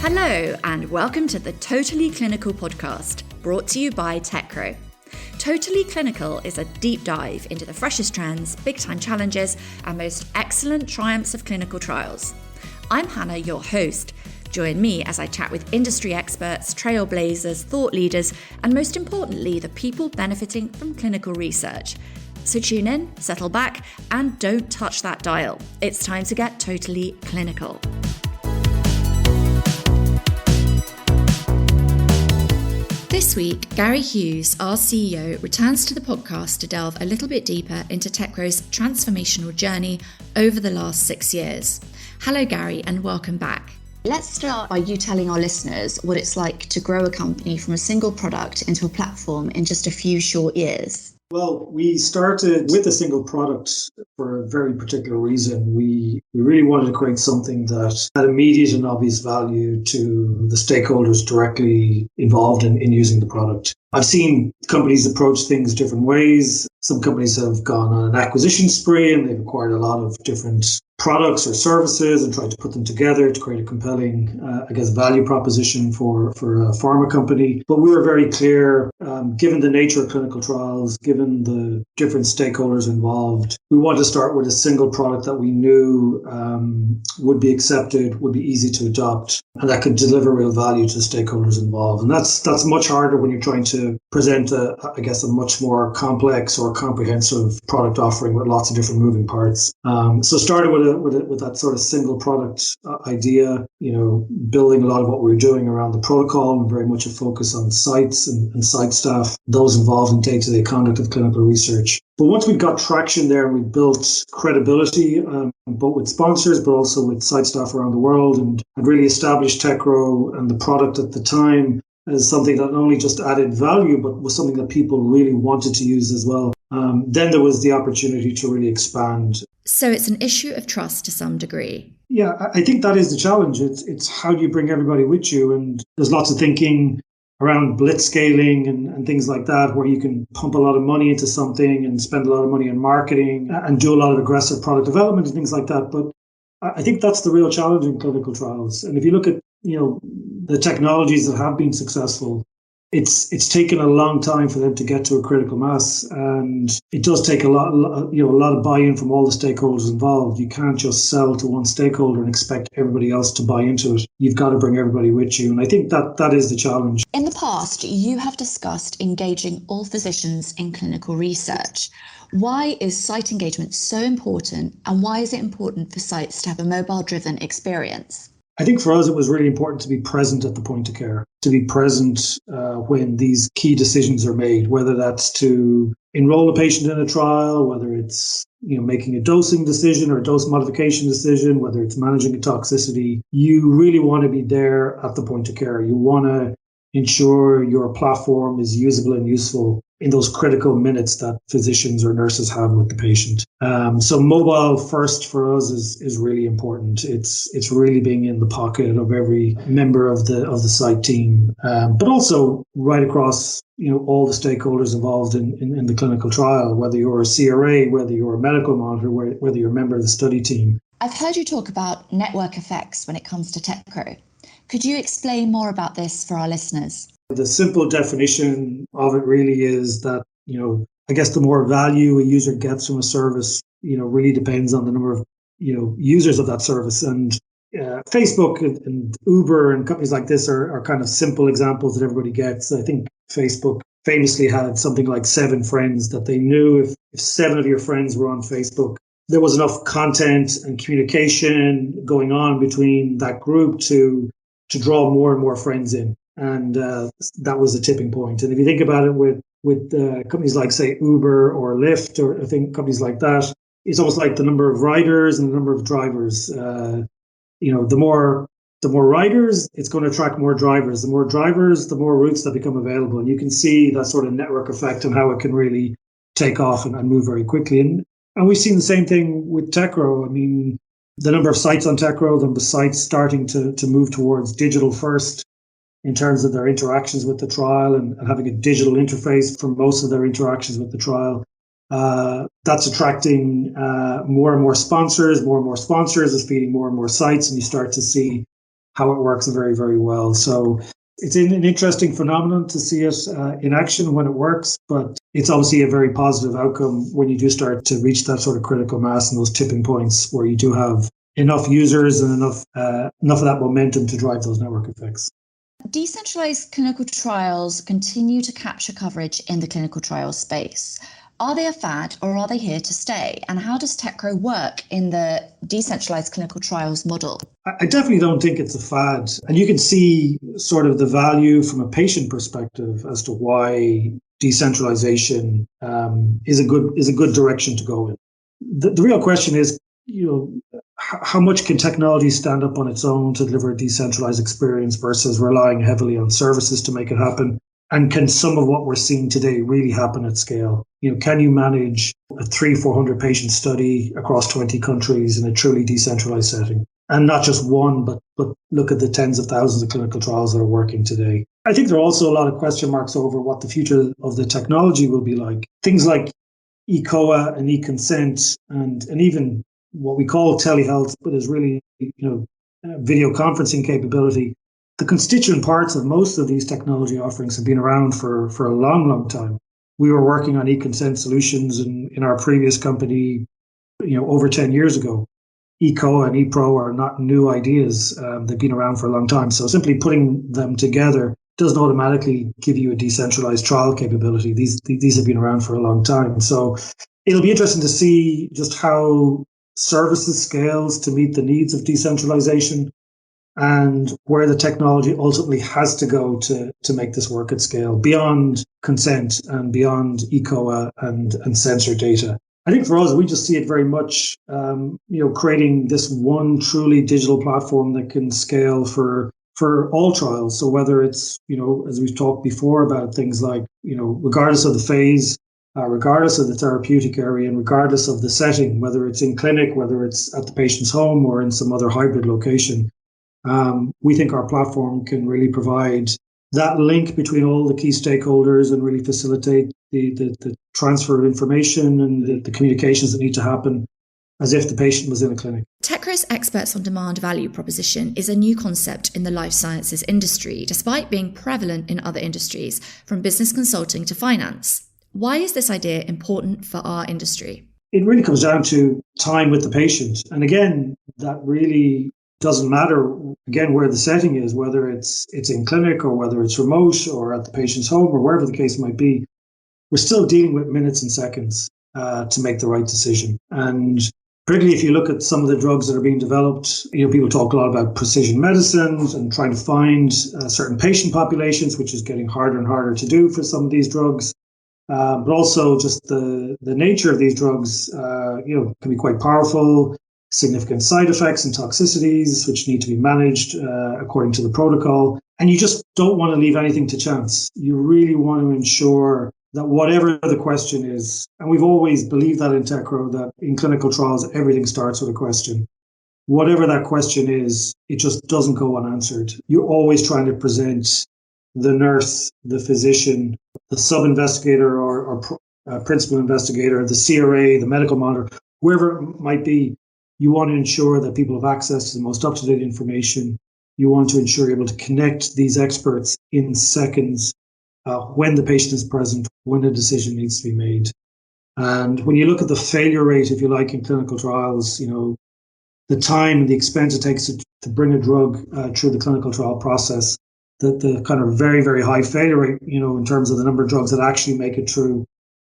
Hello, and welcome to the Totally Clinical podcast, brought to you by Teckro. Totally Clinical is a deep dive into the freshest trends, big-time challenges, and most excellent triumphs of clinical trials. I'm Hannah, your host. Join me as I chat with industry experts, trailblazers, thought leaders, and most importantly, the people benefiting from clinical research. So tune in, settle back, and don't touch that dial. It's time to get totally clinical. This week, Gary Hughes, our CEO, returns to the podcast to delve a little bit deeper into Teckro's transformational journey over the last 6 years. Hello, Gary, and welcome back. Let's start by you telling our listeners what it's like to grow a company from a single product into a platform in just a few short years. Well, we started with a single product for a very particular reason. We really wanted to create something that had immediate and obvious value to the stakeholders directly involved in using the product. I've seen companies approach things different ways. Some companies have gone on an acquisition spree and they've acquired a lot of different products or services and tried to put them together to create a compelling, value proposition for a pharma company. But we were very clear, given the nature of clinical trials, given the different stakeholders involved, we wanted to start with a single product that we knew would be accepted, would be easy to adopt, and that could deliver real value to the stakeholders involved. And that's much harder when you're trying to present a much more complex or comprehensive product offering with lots of different moving parts. So started with that sort of single product idea, building a lot of what we were doing around the protocol and very much a focus on sites and site staff, those involved in day-to-day conduct of clinical research. But once we got traction there, we built credibility, both with sponsors, but also with site staff around the world, and really established Teckro and the product at the time as something that not only just added value, but was something that people really wanted to use as well. Then there was the opportunity to really expand. So it's an issue of trust to some degree. Yeah, I think that is the challenge. It's how do you bring everybody with you? And there's lots of thinking around blitzscaling and things like that, where you can pump a lot of money into something and spend a lot of money on marketing and do a lot of aggressive product development and things like that. But I think that's the real challenge in clinical trials. And if you look at, the technologies that have been successful, it's taken a long time for them to get to a critical mass, and it does take a lot of buy-in from all the stakeholders involved. You can't just sell to one stakeholder and expect everybody else to buy into it. You've got to bring everybody with you, and I think that is the challenge. In the past, you have discussed engaging all physicians in clinical research. Why is site engagement so important, and why is it important for sites to have a mobile-driven experience? I think for us, it was really important to be present at the point of care, to be present when these key decisions are made, whether that's to enroll a patient in a trial, whether it's making a dosing decision or a dose modification decision, whether it's managing a toxicity. You really want to be there at the point of care. You want to ensure your platform is usable and useful in those critical minutes that physicians or nurses have with the patient. So mobile first for us is really important. It's really being in the pocket of every member of the site team, but also right across all the stakeholders involved in the clinical trial, whether you're a CRA, whether you're a medical monitor, whether you're a member of the study team. I've heard you talk about network effects when it comes to Teckro. Could you explain more about this for our listeners? The simple definition of it really is that, the more value a user gets from a service, really depends on the number of, users of that service. And Facebook and Uber and companies like this are kind of simple examples that everybody gets. I think Facebook famously had something like 7 friends that they knew if 7 of your friends were on Facebook, there was enough content and communication going on between that group to draw more and more friends in. And that was the tipping point. And if you think about it with companies like, say, Uber or Lyft, or I think companies like that, it's almost like the number of riders and the number of drivers. The more riders, it's going to attract more drivers. The more drivers, the more routes that become available. And you can see that sort of network effect and how it can really take off and move very quickly. And we've seen the same thing with Teckro. I mean, the number of sites on Teckro, the number of sites starting to move towards digital first in terms of their interactions with the trial and having a digital interface for most of their interactions with the trial. That's attracting more and more sponsors. More and more sponsors is feeding more and more sites, and you start to see how it works very, very well. So it's an interesting phenomenon to see it in action when it works, but it's obviously a very positive outcome when you do start to reach that sort of critical mass and those tipping points where you do have enough users and enough of that momentum to drive those network effects. Decentralized clinical trials continue to capture coverage in the clinical trial space. Are they a fad or are they here to stay? And how does Teckro work in the decentralized clinical trials model? I definitely don't think it's a fad. And you can see sort of the value from a patient perspective as to why decentralization is a good direction to go in. The real question is, how much can technology stand up on its own to deliver a decentralized experience versus relying heavily on services to make it happen? And can some of what we're seeing today really happen at scale? Can you manage a 300-400 patient study across 20 countries in a truly decentralized setting? And not just one, but look at the tens of thousands of clinical trials that are working today. I think there are also a lot of question marks over what the future of the technology will be like. Things like eCOA and eConsent and even what we call telehealth, but is really, video conferencing capability. The constituent parts of most of these technology offerings have been around for a long, long time. We were working on eConsent solutions in our previous company, over 10 years ago. eCOA and ePro are not new ideas. They've been around for a long time. So simply putting them together doesn't automatically give you a decentralized trial capability. These have been around for a long time. So it'll be interesting to see just how services scales to meet the needs of decentralization, and where the technology ultimately has to go to make this work at scale, beyond consent and beyond eCOA and sensor data. I think for us, we just see it very much, creating this one truly digital platform that can scale for all trials. So whether it's, as we've talked before about things like, regardless of the phase, regardless of the therapeutic area, and regardless of the setting, whether it's in clinic, whether it's at the patient's home or in some other hybrid location, we think our platform can really provide that link between all the key stakeholders and really facilitate the transfer of information and the communications that need to happen as if the patient was in a clinic. Teckro's experts on demand value proposition is a new concept in the life sciences industry, despite being prevalent in other industries, from business consulting to finance. Why is this idea important for our industry? It really comes down to time with the patient. And again, that really doesn't matter, again, where the setting is, whether it's in clinic or whether it's remote or at the patient's home or wherever the case might be. We're still dealing with minutes and seconds to make the right decision. And particularly if you look at some of the drugs that are being developed, people talk a lot about precision medicines and trying to find certain patient populations, which is getting harder and harder to do for some of these drugs. But also just the nature of these drugs, can be quite powerful. Significant side effects and toxicities, which need to be managed according to the protocol. And you just don't want to leave anything to chance. You really want to ensure that whatever the question is, and we've always believed that in Teckro, that in clinical trials, everything starts with a question. Whatever that question is, it just doesn't go unanswered. You're always trying to present the nurse, the physician, the sub-investigator or principal investigator, the CRA, the medical monitor, whoever it might be. You want to ensure that people have access to the most up-to-date information. You want to ensure you're able to connect these experts in seconds when the patient is present, when a decision needs to be made. And when you look at the failure rate, if you like, in clinical trials, the time and the expense it takes to bring a drug through the clinical trial process, the kind of very, very high failure rate, in terms of the number of drugs that actually make it through.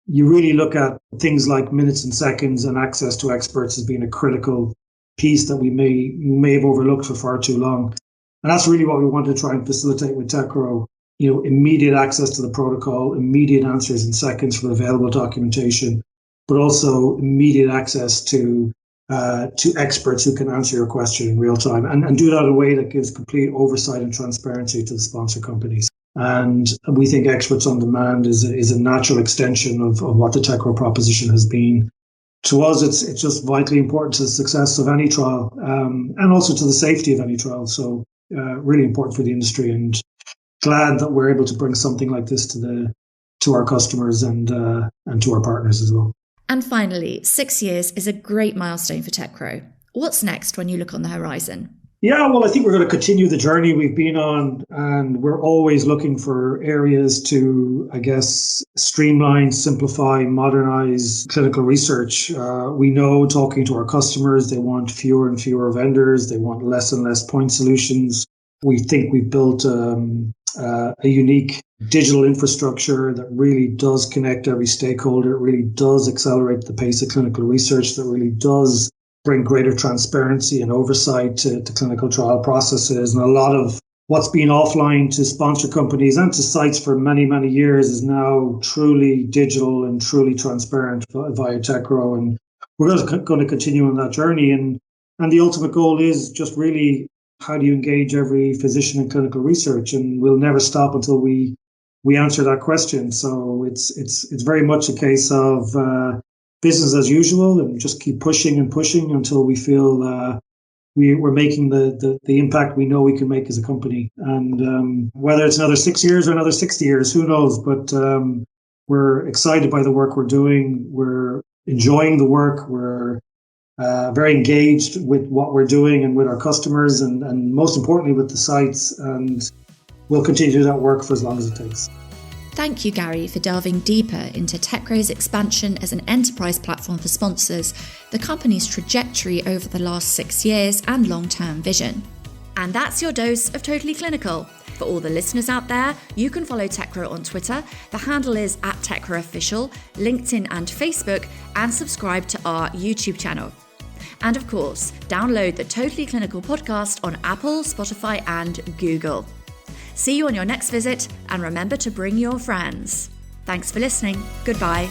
You really look at things like minutes and seconds and access to experts as being a critical piece that we may have overlooked for far too long. And that's really what we want to try and facilitate with Teckro. Immediate access to the protocol, immediate answers in seconds from available documentation, but also immediate access to experts who can answer your question in real time and do that in a way that gives complete oversight and transparency to the sponsor companies. And we think experts on demand is a natural extension of what the Teckro proposition has been. To us, it's just vitally important to the success of any trial, and also to the safety of any trial. So really important for the industry, and glad that we're able to bring something like this to our customers and to our partners as well. And finally, 6 years is a great milestone for Teckro. What's next when you look on the horizon? Yeah, well, I think we're going to continue the journey we've been on, and we're always looking for areas to, I guess, streamline, simplify, modernize clinical research. We know, talking to our customers, they want fewer and fewer vendors. They want less and less point solutions. We think we've built a unique digital infrastructure that really does connect every stakeholder. It really does accelerate the pace of clinical research. That really does bring greater transparency and oversight to clinical trial processes. And a lot of what's been offline to sponsor companies and to sites for many, many years is now truly digital and truly transparent via Teckro. And we're going to continue on that journey. And the ultimate goal is just really, how do you engage every physician in clinical research? And we'll never stop until we answer that question. So it's very much a case of business as usual, and just keep pushing and pushing until we feel we're making the impact we know we can make as a company. And whether it's another 6 years or another 60 years, who knows? But we're excited by the work we're doing. We're enjoying the work. We're very engaged with what we're doing and with our customers, and most importantly with the sites. And we'll continue to do that work for as long as it takes. Thank you, Gary, for delving deeper into Teckro's expansion as an enterprise platform for sponsors, the company's trajectory over the last 6 years, and long-term vision. And that's your dose of Totally Clinical. For all the listeners out there, you can follow Teckro on Twitter. The handle is @TeckroOfficial, LinkedIn and Facebook, and subscribe to our YouTube channel. And of course, download the Totally Clinical podcast on Apple, Spotify and Google. See you on your next visit, and remember to bring your friends. Thanks for listening. Goodbye.